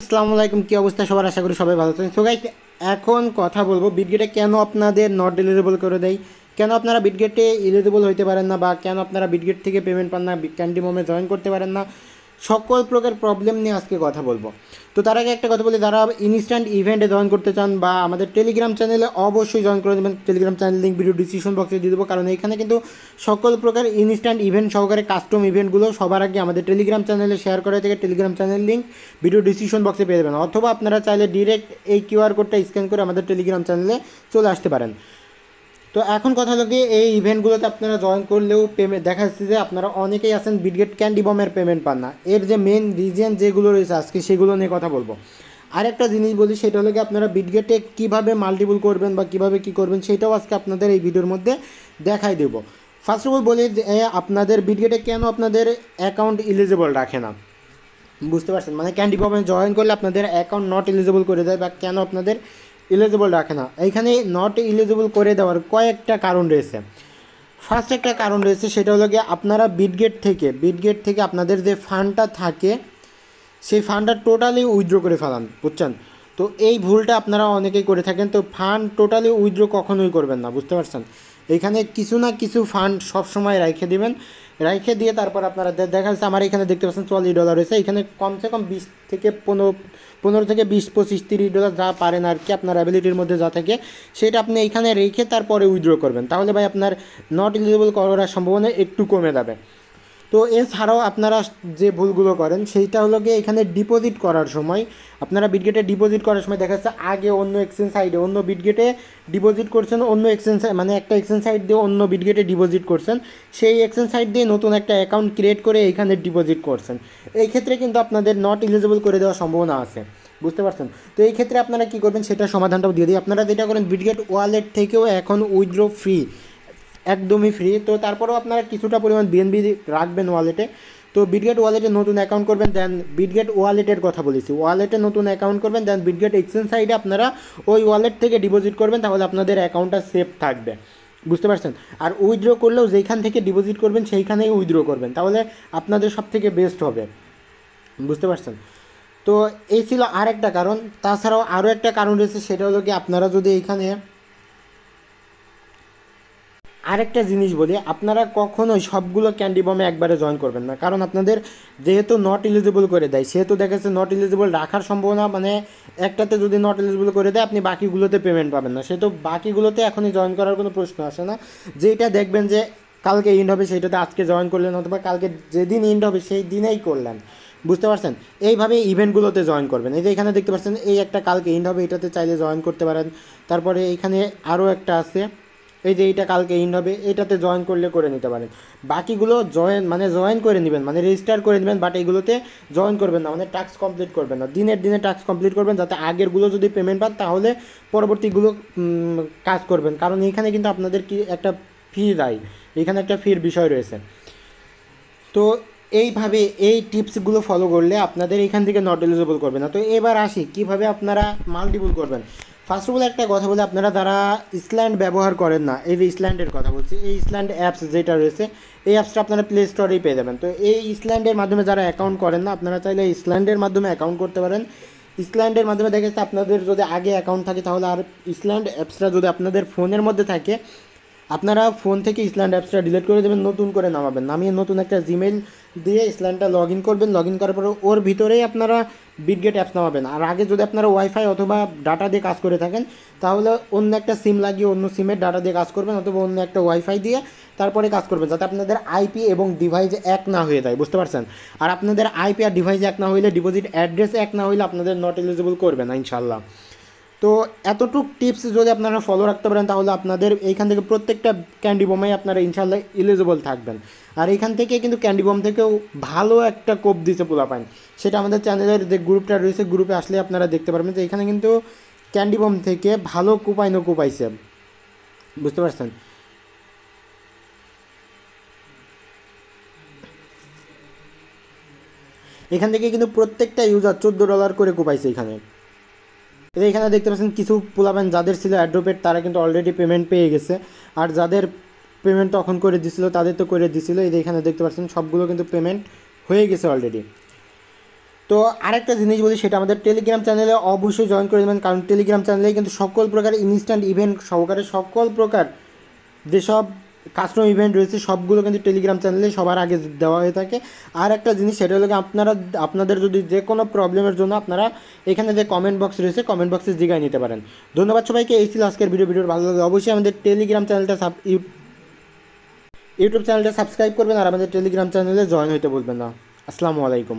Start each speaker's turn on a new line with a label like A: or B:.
A: আসসালামু আলাইকুম, কি অবস্থা সবার? আশা করি সবাই ভালো আছেন। সো গাইস, এখন কথা বলবো বিটগেটে কেন আপনাদের নট এলিজিবল করে দেয়, কেন আপনারা বিটগেটে এলিজিবল হইতে পারেন না, বা কেন আপনারা বিটগেট থেকে পেমেন্ট পান না, ক্যান্ডি মমে জয়েন করতে পারেন না, সকল প্রকার প্রবলেম নিয়ে আজকে কথা বলবো। তো তার আগে একটা কথা বলি, যারা ইনস্ট্যান্ট ইভেন্টে জয়েন করতে চান বা আমাদের টেলিগ্রাম চ্যানেলে অবশ্যই জয়েন করে দেবেন। Telegram channel link video description বক্সে দিয়ে দেবো, কারণ এখানে কিন্তু সকল প্রকার ইনস্ট্যান্ট ইভেন্ট সহকারে কাস্টম ইভেন্টগুলো সবার আগে আমাদের টেলিগ্রাম চ্যানেলে শেয়ার করা থেকে Telegram channel link video description বক্সে পেয়ে যাবেন, অথবা আপনারা চাইলে ডিরেক্ট এই কিউআর কোডটা স্ক্যান করে আমাদের টেলিগ্রাম চ্যানেলে চলে আসতে পারেন। তো এখন কথা হলো কি, এই ইভেন্টগুলোতে আপনারা জয়েন করলেও পেমেন্ট দেখা যাচ্ছে যে আপনারা অনেকেই আছেন বিটগেট ক্যান্ডি বমের পেমেন্ট পান না। এর যে মেন রিজন যেগুলো রয়েছে আজকে সেগুলো নিয়ে কথা বলবো। আরেকটা জিনিস বলি, সেটা হলো কি আপনারা বিটগেটে কীভাবে মাল্টিপল করবেন বা কীভাবে কী করবেন সেটাও আজকে আপনাদের এই ভিডিওর মধ্যে দেখাই দেবো। ফার্স্ট অফ অল বলি যে আপনাদের বিটগেটে কেন আপনাদের অ্যাকাউন্ট এলিজিবল রাখে না, বুঝতে পারছেন? মানে ক্যান্ডি বমে জয়েন করলে আপনাদের অ্যাকাউন্ট নট এলিজিবল করে দেয়, বা কেন আপনাদের এলিজিবল রাখে না। এইখানে নট এলিজিবল করে দেওয়ার কয়েকটা কারণ রয়েছে। ফার্স্ট একটা কারণ রয়েছে, সেটা হলো গিয়ে আপনারা বিটগেট থেকে আপনাদের যে ফান্ডটা থাকে সেই ফান্ডটা টোটালি উইথড্র করে ফেলান, বুঝছেন? তো এই ভুলটা আপনারা অনেকেই করে থাকেন। তো ফান্ড টোটালি উইথড্র কখনোই করবেন না, বুঝতে পারছেন? এখানে কিছু না কিছু ফান্ড সবসময় রেখে দিবেন, রেখে দিয়ে তারপর আপনারা দেখা যাচ্ছে আমার এখানে দেখতে পাচ্ছেন $40 রয়েছে। এখানে কমসে কম 20 থেকে 15 থেকে 20, 25, $30 যা পারেন আর কি, আপনার অ্যাবিলিটির মধ্যে যা থাকে সেটা আপনি এইখানে রেখে তারপরে উইথড্র করবেন, তাহলে ভাই আপনার নট এলিজিবল করার সম্ভাবনা একটু কমে যাবে। তো এছাড়াও আপনারা যে ভুলগুলো করেন সেইটা হলো গিয়ে এখানে ডিপোজিট করার সময়, আপনারা বিটগেটে ডিপোজিট করার সময় দেখা যাচ্ছে আগে অন্য এক্সচেঞ্জ সাইডে অন্য বিটগেটে ডিপোজিট করছেন, অন্য এক্সচেঞ্জ মানে একটা এক্সচেঞ্জ সাইড দিয়ে অন্য বিটগেটে ডিপোজিট করছেন, সেই এক্সচেঞ্জ সাইড দিয়ে নতুন একটা অ্যাকাউন্ট ক্রিয়েট করে এইখানে ডিপোজিট করছেন। এই ক্ষেত্রে কিন্তু আপনাদের নট এলিজিবল করে দেওয়ার সম্ভাবনা আছে, বুঝতে পারছেন? তো এই ক্ষেত্রে আপনারা কী করবেন সেটা সমাধানটাও দিয়ে দিই। আপনারা যেটা করেন, বিটগেট ওয়ালেট থেকেও এখন উইথড্র ফ্রি, একদমই ফ্রি। তো তারপরেও আপনারা কিছুটা পরিমাণ বিএনবি রাখবেন ওয়ালেটে। তো বিটগেট ওয়ালেটে নতুন অ্যাকাউন্ট করবেন, দেন বিটগেট ওয়ালেটের কথা বলেছি, ওয়ালেটে নতুন অ্যাকাউন্ট করবেন, দেন বিটগেট এক্সচেঞ্জ সাইডে আপনারা ওই ওয়ালেট থেকে ডিপোজিট করবেন, তাহলে আপনাদের অ্যাকাউন্টটা সেফ থাকবে, বুঝতে পারছেন? আর উইথড্র করলেও যেখান থেকে ডিপোজিট করবেন সেইখানেই উইথড্র করবেন, তাহলে আপনাদের সব থেকে বেস্ট হবে, বুঝতে পারছেন? তো এই ছিল আর একটা কারণ। তাছাড়াও আরও একটা কারণ রয়েছে, সেটা হলো কি আপনারা যদি এইখানে আরেকটা জিনিস বলি, আপনারা কখনোই সবগুলো ক্যান্ডি বমে একবারে জয়েন করবেন না, কারণ আপনাদের যেহেতু নট এলিজিবল করে দেয়, সেহেতু দেখা যাচ্ছে নট এলিজিবল রাখার সম্ভাবনা, মানে একটাতে যদি নট এলিজিবল করে দেয় আপনি বাকিগুলোতে পেমেন্ট পাবেন না, সেহেতু বাকিগুলোতে এখনই জয়েন করার কোনো প্রশ্ন আসে না। যেটা দেখবেন যে কালকে ইন্ড হবে সেইটাতে আজকে জয়েন করলেন, অথবা কালকে যেদিন ইন্ড হবে সেই দিনেই করলেন, বুঝতে পারছেন? এইভাবে ইভেন্টগুলোতে জয়েন করবেন। এই যে এখানে দেখতে পাচ্ছেন এই একটা কালকে ইন্ড হবে, এটাতে চাইলে জয়েন করতে পারেন। তারপরে এইখানে আরও একটা আছে, এই যে এইটা কালকে ইন হবে, এটাতে জয়েন করলে করে নিতে পারেন। বাকিগুলো জয়েন করে নেবেন, মানে রেজিস্টার করে নেবেন, বাট এইগুলোতে জয়েন করবেন না, মানে টাস্ক কমপ্লিট করবেন না। দিনের দিনে টাস্ক কমপ্লিট করবেন, যাতে আগেরগুলো যদি পেমেন্ট পান তাহলে পরবর্তীগুলো কাজ করবেন, কারণ এইখানে কিন্তু আপনাদের কি একটা ফি দেয়, এইখানে একটা ফির বিষয় রয়েছে। তো এইভাবে এই টিপসগুলো ফলো করলে আপনাদের এখান থেকে নট এলিজিবল করবে না। তো এবার আসি কীভাবে আপনারা মাল্টিপল করবেন। ফার্স্ট অফ অল একটা কথা বলি, আপনারা যারা ইসল্যান্ড ব্যবহার করেন না, এই যে ইসল্যান্ডের কথা বলছি, এই ইসল্যান্ড অ্যাপস যেটা রয়েছে এই অ্যাপসটা আপনারা প্লে স্টোরেই পেয়ে যাবেন। তো এই ইসল্যান্ডের মাধ্যমে যারা অ্যাকাউন্ট করেন না, আপনারা চাইলে ইসল্যান্ডের মাধ্যমে অ্যাকাউন্ট করতে পারেন। ইসল্যান্ডের মাধ্যমে দেখা যাচ্ছে আপনাদের যদি আগে অ্যাকাউন্ট থাকে তাহলে, আর ইসল্যান্ড অ্যাপসটা যদি আপনাদের ফোনের মধ্যে থাকে, আপনারা ফোন থেকে ইসল্যান্ড অ্যাপসটা ডিলিট করে দেবেন, নতুন করে নামাবেন, নামিয়ে নতুন একটা জিমেইল দিয়ে ইসল্যান্ডটা লগ ইন করবেন। লগ ইন করার পরে ওর ভিতরেই আপনারা বিটগেট অ্যাপস নামাবেন। আর আগে যদি আপনারা ওয়াইফাই অথবা ডাটা দিয়ে কাজ করে থাকেন তাহলে অন্য একটা সিম লাগিয়ে অন্য সিমের ডাটা দিয়ে কাজ করবেন, অথবা অন্য একটা ওয়াইফাই দিয়ে তারপরে কাজ করবেন, যাতে আপনাদের আইপি এবং ডিভাইস এক না হয়ে যায়, বুঝতে পারছেন? আর আপনাদের আইপি আর ডিভাইস এক না হইলে, ডিপোজিট অ্যাড্রেস এক না হইলে আপনাদের নট এলিজিবল করবে না ইনশাল্লাহ। তো এতটুক টিপস যদি আপনারা ফলো রাখতে পারেন তাহলে আপনাদের এইখান থেকে প্রত্যেকটা ক্যান্ডি বমেই আপনারা ইনশাল্লাহ এলিজিবল থাকবেন। আর এইখান থেকে কিন্তু ক্যান্ডি বম থেকেও ভালো একটা কোপ দিতে পোলাপাইন, সেটা আমাদের চ্যানেলের যে গ্রুপটা রয়েছে, গ্রুপে আসলে আপনারা দেখতে পারবেন যে এখানে কিন্তু ক্যান্ডি বম থেকে ভালো কোপাইছে, বুঝতে পারছেন? এখান থেকে কিন্তু প্রত্যেকটা ইউজার $14 করে কোপাইছে এখানে। এখানে দেখতে পাচ্ছেন কিছু পোলাপান যাদের ছিল অ্যাড্রোপেট তারা কিন্তু অলরেডি পেমেন্ট পেয়ে গেছে, আর যাদের পেমেন্ট তখন করে দিছিল তাদের তো করে দিছিল। এই যে এখানে দেখতে পাচ্ছেন সবগুলো কিন্তু পেমেন্ট হয়ে গেছে অলরেডি। তো আরেকটা জিনিস বলি, সেটা আমাদের টেলিগ্রাম চ্যানেলে অবশ্যই জয়েন করে দেবেন, কারণ টেলিগ্রাম চ্যানেলে কিন্তু সকল প্রকার ইনস্ট্যান্ট ইভেন্ট সহকারে সকল প্রকার যেসব কাস্টম ইভেন্ট রয়েছে সবগুলো কিন্তু টেলিগ্রাম চ্যানেলে সবার আগে দেওয়া হয়ে থাকে। আর একটা জিনিস সেটা হলো আপনাদের যদি যে কোনো প্রবলেমের জন্য আপনারা এখানে যে কমেন্ট বক্স রয়েছে কমেন্ট বক্সে জিগায় নিতে পারেন। ধন্যবাদ সবাইকে। এই ছিল আজকের ভিডিও ভালো লাগলে অবশ্যই আমাদের টেলিগ্রাম চ্যানেলটা ইউটিউব চ্যানেলটা সাবস্ক্রাইব করবেন আর আমাদের টেলিগ্রাম চ্যানেলে জয়েন হতে বলবেন না। আসসালামু আলাইকুম।